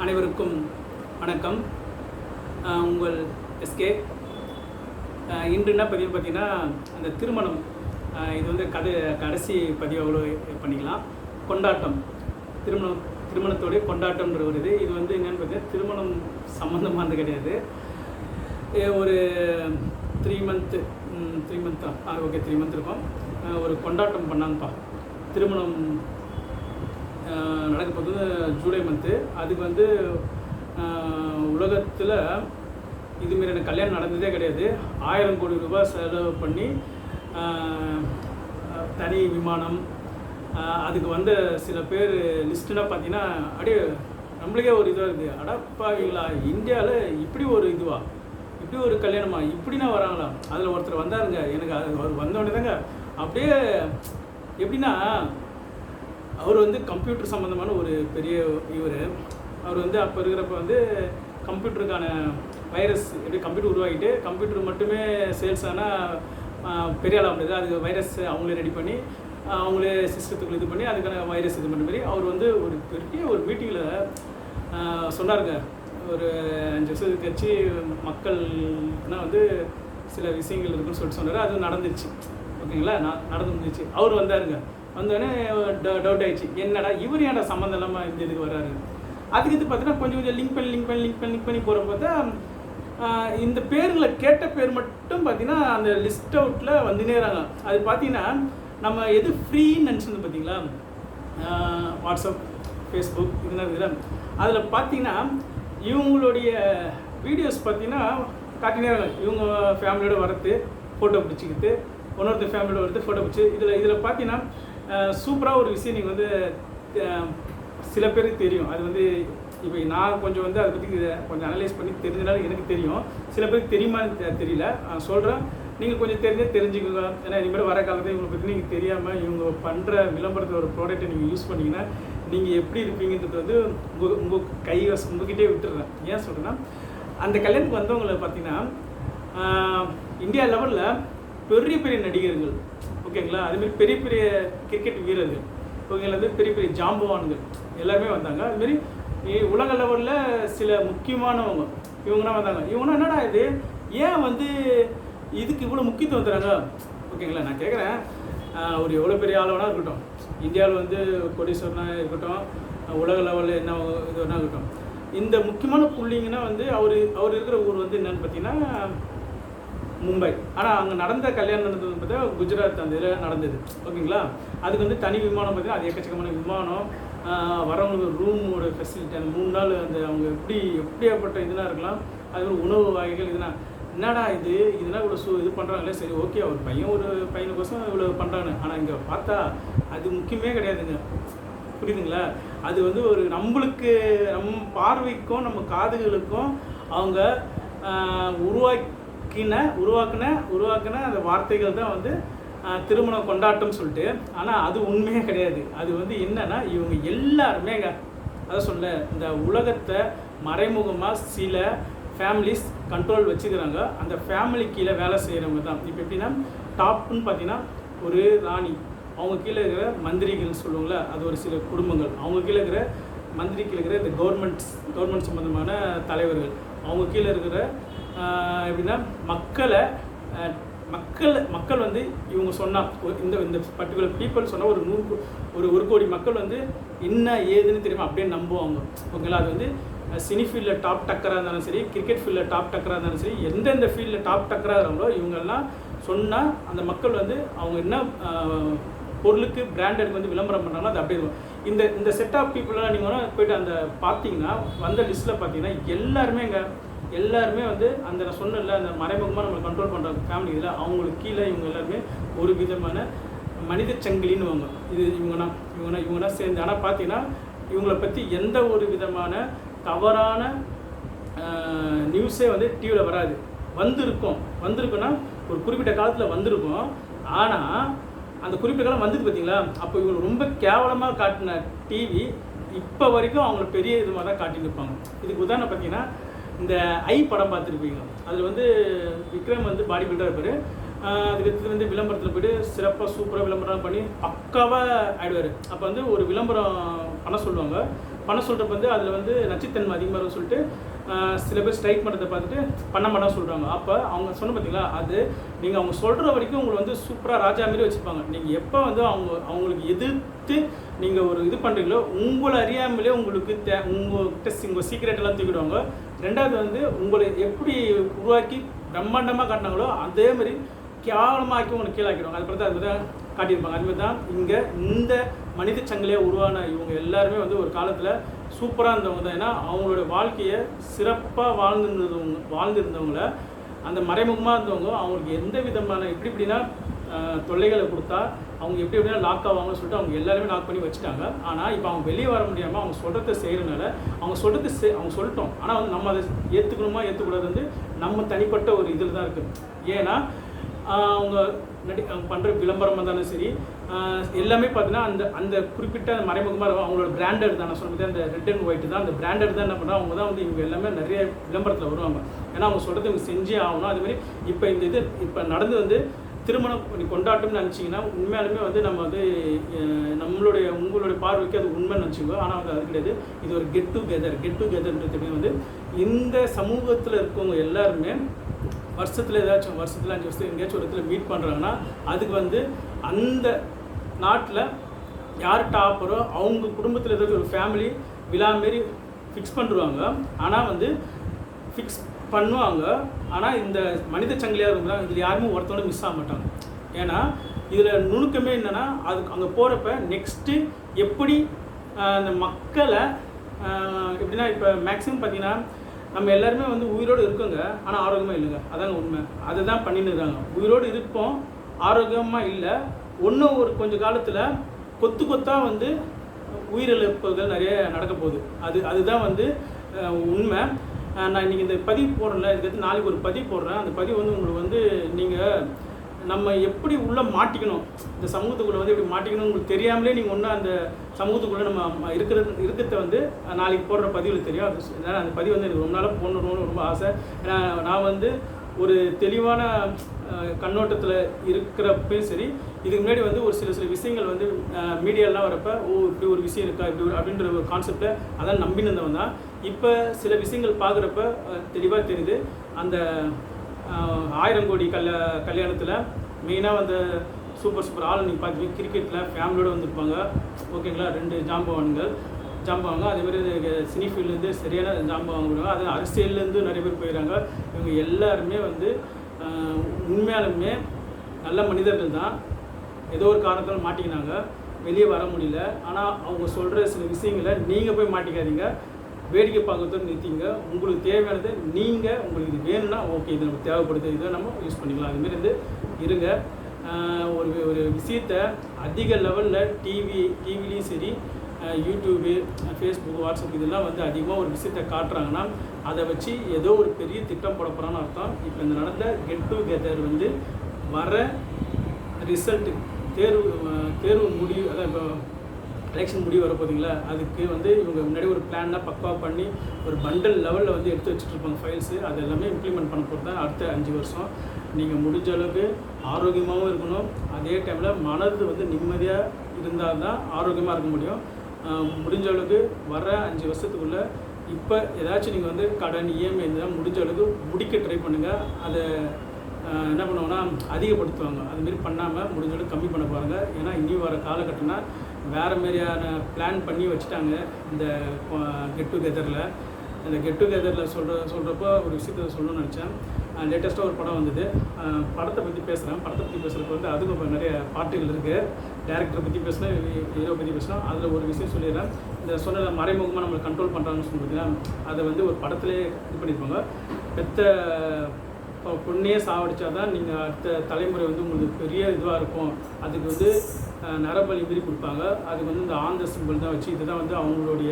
அனைவருக்கும் வணக்கம். உங்கள் எஸ்கே. இன்று என்ன பதிவு பார்த்தீங்கன்னா, அந்த திருமணம், இது வந்து கடைசி பதிவு அவ்வளோ பண்ணிக்கலாம். கொண்டாட்டம், திருமணத்தோடைய கொண்டாட்டம்ன்ற ஒரு இது வந்து என்னென்னு பார்த்தீங்கன்னா, திருமணம் சம்மந்தமானது கிடையாது. ஒரு 3 மந்த் ஓகே 3 மந்த் இருக்கும். ஒரு கொண்டாட்டம் பண்ணாங்கப்பா. திருமணம் நடக்க போகுது ஜூலை மந்த்து. அதுக்கு வந்து உலகத்தில் இதுமாரியான கல்யாணம் நடந்ததே கிடையாது. 1000 கோடி ரூபாய் செலவு பண்ணி தனி விமானம், அதுக்கு வந்து சில பேர் லிஸ்ட்டுனா பார்த்தீங்கன்னா அப்படியே நம்மளுக்கே ஒரு இதாக இருக்குது. அடப்பாவீங்களா, இந்தியாவில் இப்படி ஒரு இப்படி ஒரு கல்யாணமா, இப்படின்னா வராங்களா? அதில் ஒருத்தர் வந்தாருங்க. எனக்கு அவர் வந்தோடனே தாங்க அப்படியே எப்படின்னா, அவர் வந்து கம்ப்யூட்டர் சம்மந்தமான ஒரு பெரிய அவர் வந்து அப்போ இருக்கிறப்ப வந்து கம்ப்யூட்டருக்கான வைரஸ், எப்படி கம்ப்யூட்டர் உருவாக்கிட்டு கம்ப்யூட்டர் மட்டுமே சேல்ஸ் ஆனால் பெரிய ஆளாக முடியாது, அதுக்கு வைரஸ் அவங்களே ரெடி பண்ணி அவங்களே சிஸ்டத்துக்குள்ள இது பண்ணி அதுக்கான வைரஸ் இது பண்ண மாதிரி அவர் வந்து ஒரு பெரிய ஒரு மீட்டிங்கில் சொன்னாருங்க. ஒரு 5 வருஷத்துக்கு கழிச்சு மக்கள்னா வந்து சில விஷயங்கள் இருக்குன்னு சொல்லிட்டு சொன்னார். அது நடந்துச்சு, ஓகேங்களா? நடந்து முடிஞ்சிச்சு. அவர் வந்தாருங்க. வந்தோடனே டவுட் ஆகிடுச்சு, என்னடா இவர் ஏன்டா சம்மந்தம் இல்லாமல் இந்த இதுக்கு வர்றாரு. அதுக்கு இது பார்த்தீங்கன்னா கொஞ்சம் லிங்க் பண்ணி போகிற பார்த்தா இந்த பேர்களை கேட்ட பேர் மட்டும் பார்த்தீங்கன்னா அந்த லிஸ்ட் அவுட்டில் வந்துனேறாங்க. அது பார்த்தீங்கன்னா நம்ம எது ஃப்ரீன்னு நினச்சிருந்து பார்த்தீங்களா, வாட்ஸ்அப், ஃபேஸ்புக் இதுதான். அதில் பார்த்தீங்கன்னா இவங்களுடைய வீடியோஸ் பார்த்தீங்கன்னா காட்டினேறாங்க. இவங்க ஃபேமிலியோட வரது, ஃபோட்டோ பிடிச்சிக்கிட்டு, இன்னொருத்தர் ஃபேமிலியோட வரது, ஃபோட்டோ பிடிச்சி இதில் பார்த்தீங்கன்னா சூப்பராக ஒரு விஷயம் நீங்கள் வந்து சில பேருக்கு தெரியும். அது வந்து இப்போ நான் கொஞ்சம் வந்து அதை பற்றி கொஞ்சம் அனலைஸ் பண்ணி தெரிஞ்சனால எனக்கு தெரியும். சில பேருக்கு தெரியுமான்னு தெரியல, சொல்கிறேன். நீங்கள் கொஞ்சம் தெரிஞ்சுக்கோங்க. ஏன்னா இனிமேல் வர காலத்தில் இவங்களை பற்றி நீங்கள் தெரியாமல் இவங்க பண்ணுற விளம்பரத்தில் ஒரு ப்ராடக்ட்டை நீங்கள் யூஸ் பண்ணிங்கன்னா நீங்கள் எப்படி இருப்பீங்கன்றது வந்து உங்கள் உங்ககிட்டே விட்டுடுறேன். ஏன் சொல்கிறேன்னா, அந்த கல்யாணத்துக்கு வந்தவங்களை பார்த்தீங்கன்னா இந்தியா லெவலில் பெரிய பெரிய நடிகர்கள், ஓகேங்களா, அதுமாரி பெரிய பெரிய கிரிக்கெட் வீரர்கள், ஓகேங்களா, அது பெரிய பெரிய ஜாம்பவான்கள் எல்லாருமே வந்தாங்க. அதுமாரி உலக லெவலில் சில முக்கியமானவங்க இவங்கனா வந்தாங்க. இவங்கன்னா என்னடா இது, ஏன் வந்து இதுக்கு இவ்வளோ முக்கியத்துவம் தராங்க? ஓகேங்களா, நான் கேட்குறேன், ஒரு எவ்வளோ பெரிய ஆளவனா இருக்கட்டும், இந்தியாவில் வந்து கோடீஸ்வரனாக இருக்கட்டும், உலக லெவலில் என்ன இது வேணா இருக்கட்டும், இந்த முக்கியமான புள்ளிங்கன்னா வந்து அவர் இருக்கிற ஊர் வந்து என்னென்னு பார்த்தீங்கன்னா மும்பை. ஆனால் அங்கே நடந்த கல்யாணம் நடந்தது பார்த்தா குஜராத் அந்த இதில் நடந்தது, ஓகேங்களா. அதுக்கு வந்து தனி விமானம் பார்த்தீங்கன்னா அது எக்கச்சக்கமான விமானம், வரவங்களுக்கு ரூமோட ஃபெசிலிட்டி, அந்த 3 நாள் அந்த அவங்க எப்படியாப்பட்ட இதெல்லாம் இருக்கலாம். அது ஒரு உணவு வகைகள் இதெல்லாம் என்னடா இதெல்லாம் இவ்வளோ இது பண்ணுறாங்களே, சரி ஓகே, ஒரு பையனுக்கோசம் இவ்வளோ பண்ணுறாங்க. ஆனால் இங்கே பார்த்தா அது முக்கியமே கிடையாதுங்க, புரியுதுங்களா? அது வந்து ஒரு நம்மளுக்கு நம் பார்வைக்கும் நம்ம காதுகளுக்கும் அவங்க உருவாக்கின அந்த வார்த்தைகள் தான் வந்து திருமண கொண்டாட்டம் சொல்லிட்டு. ஆனால் அது உண்மையே கிடையாது. அது வந்து என்னன்னா, இவங்க எல்லாருமேங்க அதை சொல்ல, இந்த உலகத்தை மறைமுகமாக சில ஃபேமிலிஸ் கண்ட்ரோல் வச்சுக்கிறாங்க. அந்த ஃபேமிலி கீழே வேலை செய்கிறவங்க தான். இப்போ எப்படின்னா, டாப்னு பார்த்தீங்கன்னா ஒரு ராணி, அவங்க கீழே இருக்கிற மந்திரிகள் சொல்லுவாங்களே, அது ஒரு சில குடும்பங்கள், அவங்க கீழே இருக்கிற மந்திரி கீழே இருக்கிற இந்த கவர்மெண்ட் சம்மந்தமான தலைவர்கள், அவங்க கீழே இருக்கிற எப்படின்னா மக்கள் வந்து இவங்க சொன்னால் இந்த பர்டிகுலர் பீப்புள் சொன்னால் ஒரு கோடி மக்கள் வந்து என்ன ஏதுன்னு தெரியுமா அப்படியே நம்புவாங்க, ஓகேங்களா. அது வந்து சினி ஃபீல்டில் டாப் டக்கராக இருந்தாலும் சரி, கிரிக்கெட் ஃபீல்டில் டாப் டக்கராக இருந்தாலும் சரி, எந்தெந்த ஃபீல்டில் டாப் டக்கராக இருக்கிறாங்களோ இவங்கெல்லாம் சொன்னால் அந்த மக்கள் வந்து அவங்க என்ன பொருளுக்கு பிராண்டடுக்கு வந்து விளம்பரம் பண்ணுறாங்களோ அது அப்படியே இருக்கும். இந்த செட் ஆஃப் பீப்புளெலாம் நீங்கள் போய்ட்டு அந்த பார்த்தீங்கன்னா வந்த லிஸ்ட்டில் பார்த்தீங்கன்னா எல்லாருமே வந்து அந்த நான் சொன்னல அந்த மறைமுகமாக நம்ம கண்ட்ரோல் பண்ணுற ஃபேமிலி இதில் அவங்களுக்கு கீழே இவங்க எல்லாருமே ஒரு விதமான மனித சங்கிலின்னு வாங்க. இது இவங்கன்னா சேர்ந்து. ஆனால் பார்த்தீங்கன்னா இவங்களை பற்றி எந்த ஒரு விதமான தவறான நியூஸே வந்து டிவியில் வராது. வந்திருக்குன்னா ஒரு குறிப்பிட்ட காலத்தில் வந்திருக்கும். ஆனால் அந்த குறிப்பிட்ட காலம் வந்தது பார்த்தீங்களா, அப்போ இவங்க ரொம்ப கேவலமாக காட்டின டிவி இப்போ வரைக்கும் அவங்கள பெரிய இதுமாக தான் காட்டின்னு இருப்பாங்க. இதுக்கு உதாரணம் பார்த்தீங்கன்னா, இந்த ஐ படம் பார்த்துருப்பீங்க. அதில் வந்து விக்ரம் வந்து பாடி பில்டராக இருப்பார். அதுக்கு வந்து விளம்பரத்தில் போய்ட்டு சிறப்பாக சூப்பராக விளம்பரம் பண்ணி பக்காவாக ஆகிடுவார். அப்போ வந்து ஒரு விளம்பரம் பண்ண சொல்லுவாங்க. பண்ண சொல்கிறப்ப வந்து அதில் வந்து நச்சுத்தன்மை அதிகமாக இருக்குன்னு சொல்லிட்டு சில பேர் ஸ்ட்ரைக் பண்ணுறதை பார்த்துட்டு பண்ண மாட்டான்னு சொல்கிறாங்க. அப்போ அவங்க சொன்ன பார்த்தீங்களா, அது நீங்கள் அவங்க சொல்கிற வரைக்கும் உங்களை வந்து சூப்பராக ராஜா மாரி வச்சுருப்பாங்க. நீங்கள் எப்போ வந்து அவங்களுக்கு எதிர்த்து நீங்கள் ஒரு இது பண்ணுறீங்களோ உங்களை அறியாமலே உங்களுக்கு உங்கள் சீக்ரெட்டெல்லாம் தூக்கிடுவாங்க. ரெண்டாவது வந்து உங்களை எப்படி உருவாக்கி பிரம்மாண்டமாக காட்டினாங்களோ அதே மாதிரி கேவலமாக்கி உங்களுக்கு கீழாக்கிடுவாங்க. அது பிறகு அது தான் காட்டியிருப்பாங்க. அதுமாதிரி தான் இங்கே இந்த மனித சங்கிலியாக உருவான இவங்க எல்லாருமே வந்து ஒரு காலத்தில் சூப்பராக இருந்தவங்க தான். ஏன்னா அவங்களோட வாழ்க்கையை சிறப்பாக வாழ்ந்துருந்தவங்கள அந்த மறைமுகமாக இருந்தவங்க அவங்களுக்கு எந்த விதமான இப்படின்னா தொல்லைகளை கொடுத்தா அவங்க எப்படின்னா லாக் ஆவாங்கன்னு சொல்லிட்டு அவங்க எல்லாருமே லாக் பண்ணி வச்சுட்டாங்க. ஆனால் இப்போ அவங்க வெளியே வர முடியாமல் அவங்க சொல்கிறத செய்கிறனால அவங்க அவங்க சொல்லிட்டோம். ஆனால் வந்து நம்ம அதை ஏற்றுக்கணுமா ஏற்றுக்கூடாது வந்து நம்ம தனிப்பட்ட ஒரு இதில் தான் இருக்குது. ஏன்னா அவங்க பண்ணுற விளம்பரம் இருந்தாலும் சரி எல்லாமே பார்த்தீங்கன்னா அந்த குறிப்பிட்ட மறைமுகமாக இருக்கும். அவங்களோட பிராண்டட் தான் நான் சொன்னது அந்த ரெட் அண்ட் ஒயிட் தான். அந்த பிராண்டட் தான் என்ன பண்ணுறாங்க, அவங்க தான் வந்து இவங்க எல்லாமே நிறைய விளம்பரத்தில் வருவாங்க. ஏன்னா அவங்க சொல்கிறது இவங்க செஞ்சே ஆகணும். அதுமாதிரி இப்போ இந்த இது இப்போ நடந்து வந்து திருமணம் கொண்டாட்டம்னு நினச்சிங்கன்னா உண்மையாலுமே வந்து நம்ம வந்து உங்களுடைய பார்வைக்கு அது உண்மைன்னு நினச்சிக்கோ. ஆனால் வந்து அது கிடையாது. இது ஒரு கெட் டுகெதர்ன்றது வந்து இந்த சமூகத்தில் இருக்கவங்க எல்லாருமே வருஷத்தில் 5 வருஷத்துக்கு எங்கேயாச்சும் ஒரு இடத்துல மீட் பண்ணுறாங்கன்னா அதுக்கு வந்து அந்த நாட்டில் யார் டாப்பரோ அவங்க குடும்பத்தில் ஏதாச்சும் ஒரு ஃபேமிலி விழா மாரி ஃபிக்ஸ் பண்ணுவாங்க. ஆனால் வந்து ஃபிக்ஸ் பண்ணுவாங்க. ஆனால் இந்த மனித சங்கிலியாக இருந்தால் இதில் யாருமே ஒருத்தவங்க மிஸ் ஆக மாட்டாங்க. ஏன்னா இதில் நுணுக்கமே என்னென்னா அதுக்கு அங்கே போகிறப்ப நெக்ஸ்ட்டு எப்படி அந்த மக்களை எப்படின்னா இப்போ மேக்ஸிமம் பார்த்தீங்கன்னா நம்ம எல்லாருமே வந்து உயிரோடு இருக்கோங்க, ஆனால் ஆரோக்கியமாக இல்லைங்க. அதாங்க உண்மை. அதை தான் பண்ணின்னு இருக்காங்க. உயிரோடு இருப்போம், ஆரோக்கியமாக இல்லை. ஒன்றும் ஒரு கொஞ்சம் காலத்தில் கொத்தாக வந்து உயிரிழப்புகள் நிறைய நடக்க போகுது. அதுதான் வந்து உண்மை. நான் இன்றைக்கி இந்த பதிவு போடுறேன்ல, இதுக்கு நாளைக்கு ஒரு பதிவு போடுறேன். அந்த பதிவு வந்து உங்களுக்கு வந்து நீங்கள் நம்ம எப்படி உள்ளே மாட்டிக்கணும், இந்த சமூகத்துக்குள்ளே வந்து எப்படி மாட்டிக்கணும் உங்களுக்கு தெரியாமலே நீங்கள் ஒன்றும் அந்த சமூகத்துக்குள்ளே நம்ம இருக்கிறத வந்து நாளைக்கு போடுற பதிவில் தெரியும். அது அந்த பதிவு வந்து எனக்கு ரொம்ப நாளாக போடணும்னு ரொம்ப ஆசை. ஏன்னா நான் வந்து ஒரு தெளிவான கண்ணோட்டத்தில் இருக்கிறப்பையும் சரி, இதுக்கு முன்னாடி வந்து ஒரு சில விஷயங்கள் வந்து மீடியாலாம் வரப்போ இப்படி ஒரு விஷயம் இருக்கா இப்படி அப்படின்ற ஒரு கான்செப்டை அதான் நம்பினவன் தான். இப்போ சில விஷயங்கள் பார்க்குறப்ப தெளிவாக தெரியுது. அந்த 1000 கோடி கல்யாணத்தில் மெயினாக வந்து சூப்பர் ஆள் நீங்கள் பார்த்துப்பீங்க. கிரிக்கெட்டில் ஃபேமிலியோடு வந்திருப்பாங்க, ஓகேங்களா. 2 ஜாம்பவாங்க. அதேமாதிரி சினி ஃபீல்ட்லேருந்து சரியான ஜாம்பவாங்க விடுவாங்க. அது அரசியல்லேருந்து நிறைய பேர் போயிடறாங்க. இவங்க எல்லாருமே வந்து உண்மையாலுமே நல்ல மனிதர்கள் தான். ஏதோ ஒரு காரணத்தால் மாட்டிக்கினாங்க, வெளியே வர முடியல. ஆனால் அவங்க சொல்கிற சில விஷயங்களை நீங்கள் போய் மாட்டிக்காதீங்க, வேடிக்கை பார்க்கறதோடு நிறுத்திங்க. உங்களுக்கு தேவையானது நீங்கள் உங்களுக்கு இது வேணும்னா ஓகே, இது நமக்கு தேவைப்படுது, இதை நம்ம யூஸ் பண்ணிக்கலாம். அதுமாரி வந்து இருங்க. ஒரு விஷயத்தை அதிக லெவலில் டிவிலையும் சரி, யூடியூபு, ஃபேஸ்புக், வாட்ஸ்அப் இதெல்லாம் வந்து அதிகமாக ஒரு விஷயத்தை காட்டுறாங்கன்னா அதை வச்சு ஏதோ ஒரு பெரிய திட்டம் போட போகிறான்னு அர்த்தம். இப்போ இந்த நடந்த கெட் டுகெதர் வந்து வர ரிசல்ட்டு தேர்வு முடிவு, அதான் இப்போ எலெக்ஷன் முடிவு வர போதிங்களா, அதுக்கு வந்து இவங்க முன்னாடி ஒரு பிளான்லாம் பக்காவாக பண்ணி ஒரு பண்டல் லெவலில் வந்து எடுத்து வச்சுட்ருப்பாங்க ஃபைல்ஸு. அது எல்லாமே இம்ப்ளிமெண்ட் பண்ண போகிறது தான் அடுத்த 5 வருஷம். நீங்கள் முடிஞ்ச அளவுக்கு ஆரோக்கியமாகவும் இருக்கணும், அதே டைமில் மனது வந்து நிம்மதியாக இருந்தால் தான் ஆரோக்கியமாக இருக்க முடியும். முடிஞ்ச அளவுக்கு வர 5 வருஷத்துக்குள்ளே இப்போ ஏதாச்சும் நீங்கள் வந்து கடன் இஎம்ஐ இருந்தால் முடிஞ்ச அளவுக்கு முடிக்க ட்ரை பண்ணுங்கள். அதை என்ன பண்ணுவாங்கன்னா அதிகப்படுத்துவாங்க. அதுமாரி பண்ணாமல் முடிஞ்ச அளவுக்கு கம்மி பண்ண பாருங்கள். ஏன்னா இனியும் வர காலகட்டம்னா வேறு மாதிரியான பிளான் பண்ணி வச்சுட்டாங்க. இந்த கெட் டுகெதரில் சொல்கிறப்போ ஒரு விஷயத்தை சொல்லணும்னு நினச்சேன். லேட்டஸ்ட்டாக ஒரு படம் வந்தது. படத்தை பற்றி பேசுகிறப்ப வந்து அதுக்கும் இப்போ நிறைய பார்ட்டுகள் இருக்குது. டேரக்டரை பற்றி பேசினேன், ஹீரோ பற்றி பேசினோம். அதில் ஒரு விஷயம் சொல்லிடுறேன். இந்த சொன்ன மறைமுகமாக நம்மளை கண்ட்ரோல் பண்ணுறாங்கன்னு சொல்லிட்டுன்னா அதை வந்து ஒரு படத்திலே இது பண்ணியிருப்பாங்க. பெத்த பொண்ணையே சாவடிச்சா தான் நீங்கள் அடுத்த தலைமுறை வந்து உங்களுக்கு பெரிய இதுவாக இருக்கும். அதுக்கு வந்து நரபலி மாரி கொடுப்பாங்க. அதுக்கு வந்து இந்த ஆந்த சிம்பிள் தான் வச்சு இதுதான் வந்து அவங்களுடைய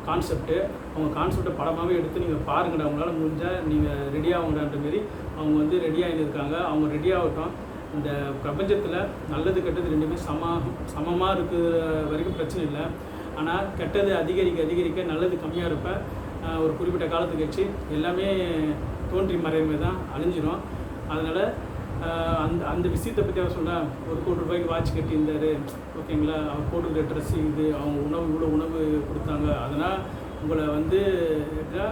கான்செப்ட்டு. அவங்க கான்செப்டை படமாகவே எடுத்து நீங்கள் பாருங்கடா, அவங்களால முடிஞ்சால் நீங்கள் ரெடியாகுங்கடான்ற மாரி அவங்க வந்து ரெடியாகின்னு இருக்காங்க. அவங்க ரெடியாகட்டும். இந்த பிரபஞ்சத்தில் நல்லது கெட்டது ரெண்டுமே சமமாக இருக்கிற வரைக்கும் பிரச்சனை இல்லை. ஆனால் கெட்டது அதிகரிக்க நல்லது கம்மியாக இருப்ப ஒரு குறிப்பிட்ட காலத்துக்கு வச்சு எல்லாமே தோன்றி மறையுமே தான் அழிஞ்சிடும். அதனால் அந்த அந்த விஷயத்தை பற்றி அவர் சொன்னால் ₹1 கோடி வாட்ச் கட்டியிருந்தார், ஓகேங்களா, அவர் போட்டுக்கிற ட்ரெஸ்ஸு இது, அவங்க உணவு இவ்வளோ உணவு கொடுத்தாங்க, அதனால் உங்களை வந்து எப்படின்னா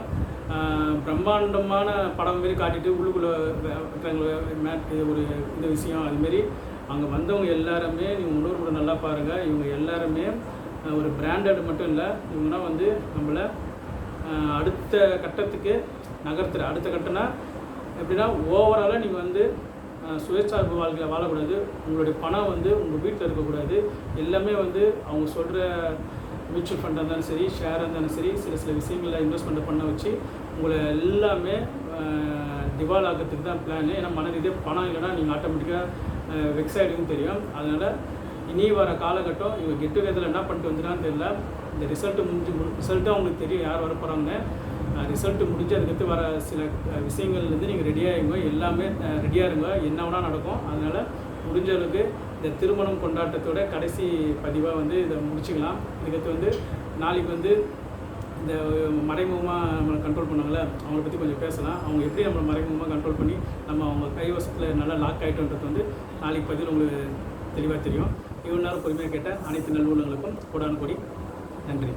பிரம்மாண்டமான படம் மாரி காட்டிட்டு உள்ளுக்குள்ளே மேட்டு ஒரு இந்த விஷயம் அதுமாரி அங்கே வந்தவங்க எல்லாருமே நீங்கள் இன்னொரு கூட நல்லா பாருங்கள். இவங்க எல்லாருமே ஒரு பிராண்டட் மட்டும் இல்லை, இவங்கன்னா வந்து நம்மளை அடுத்த கட்டத்துக்கு நகர்த்துற அடுத்த கட்டம்னா எப்படின்னா ஓவராலாக நீங்கள் வந்து சுயசார்பு வாழ்க்கையில் வாழக்கூடாது. உங்களுடைய பணம் வந்து உங்கள் வீட்டில் இருக்கக்கூடாது. எல்லாமே வந்து அவங்க சொல்கிற மியூச்சுவல் ஃபண்டாக இருந்தாலும் சரி, ஷேராக இருந்தாலும் சரி, சில விஷயங்களில் இன்வெஸ்ட்மெண்ட் பண்ண வச்சு உங்களை எல்லாமே திவால் ஆகிறதுக்கு தான் பிளான். ஏன்னா மன ரீதியாக பணம் இல்லைன்னா நீங்கள் ஆட்டோமேட்டிக்காக வெக்ஸ் ஆகிடுன்னு தெரியும். அதனால் இனி வர காலகட்டம் இவங்க கெட் டுகெதரில் என்ன பண்ணிட்டு வந்துடான்னு தெரியல. இந்த ரிசல்ட்டு அவங்களுக்கு தெரியும் யார் வர போகிறாங்க. ரிசல்ட்டு முடிஞ்சு அதுக்கடுத்து வர சில விஷயங்கள்லேருந்து நீங்கள் ரெடியாகிங்க, எல்லாமே ரெடியாக இருங்க, என்ன வேணால் நடக்கும். அதனால் முடிஞ்ச அளவுக்கு இந்த திருமணம் கொண்டாட்டத்தோட கடைசி பதிவாக வந்து இதை முடிச்சுக்கலாம். இதுக்கடுத்து வந்து நாளைக்கு வந்து இந்த மறைமுகமாக நம்மளை கண்ட்ரோல் பண்ணாங்களே அவங்கள பற்றி கொஞ்சம் பேசலாம். அவங்க எப்படி நம்மளை மறைமுகமாக கண்ட்ரோல் பண்ணி நம்ம அவங்க கைவசத்தில் நல்லா லாக் ஆகிட்டோன்றது வந்து நாளைக்கு பதில் உங்களுக்கு தெளிவாக தெரியும். இவ்வளோ நேரம் பொறுமையாக கேட்ட அனைத்து நல்லுள்ளங்களுக்கும் கோடான கோடி நன்றி.